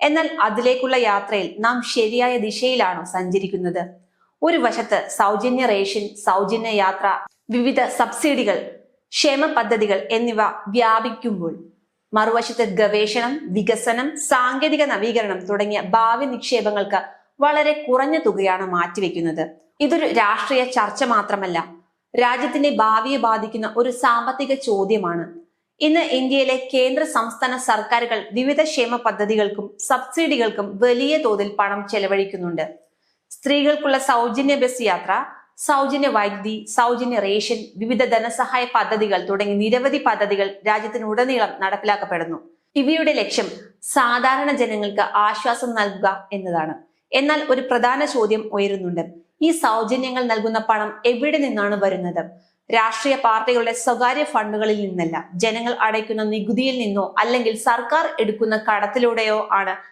എന്നാൽ അതിലേക്കുള്ള യാത്രയിൽ നാം ശരിയായ ദിശയിലാണോ സഞ്ചരിക്കുന്നത്? ഒരു വശത്ത് സൗജന്യ റേഷൻ, സൗജന്യ യാത്ര, വിവിധ സബ്സിഡികൾ, ക്ഷേമ പദ്ധതികൾ എന്നിവ വ്യാപിക്കുമ്പോൾ മറുവശത്ത് ഗവേഷണം, വികസനം, സാങ്കേതിക നവീകരണം തുടങ്ങിയ ഭാവി നിക്ഷേപങ്ങൾക്ക് വളരെ കുറഞ്ഞ തുകയാണ് മാറ്റിവെക്കുന്നത്. ഇതൊരു രാഷ്ട്രീയ ചർച്ച മാത്രമല്ല, രാജ്യത്തിന്റെ ഭാവിയെ ബാധിക്കുന്ന ഒരു സാമ്പത്തിക ചോദ്യമാണ്. ഇന്ന് ഇന്ത്യയിലെ കേന്ദ്ര സംസ്ഥാന സർക്കാരുകൾ വിവിധ ക്ഷേമ പദ്ധതികൾക്കും സബ്സിഡികൾക്കും വലിയ തോതിൽ പണം ചെലവഴിക്കുന്നുണ്ട്. സ്ത്രീകൾക്കുള്ള സൗജന്യ ബസ് യാത്ര, സൗജന്യ വൈദ്യുതി, സൗജന്യ റേഷൻ, വിവിധ ധനസഹായ പദ്ധതികൾ തുടങ്ങി നിരവധി പദ്ധതികൾ രാജ്യത്തിനുടനീളം നടപ്പിലാക്കപ്പെടുന്നു. ഇവയുടെ ലക്ഷ്യം സാധാരണ ജനങ്ങൾക്ക് ആശ്വാസം നൽകുക എന്നതാണ്. എന്നാൽ ഒരു പ്രധാന ചോദ്യം ഉയരുന്നുണ്ട്: ഈ സൗജന്യങ്ങൾ നൽകുന്ന പണം എവിടെ നിന്നാണ് വരുന്നത്? രാഷ്ട്രീയ പാർട്ടികളുടെ സ്വകാര്യ ഫണ്ടുകളിൽ നിന്നല്ല, ജനങ്ങൾ അടയ്ക്കുന്ന നികുതിയിൽ നിന്നോ അല്ലെങ്കിൽ സർക്കാർ എടുക്കുന്ന കടത്തിലൂടെയോ ആണ്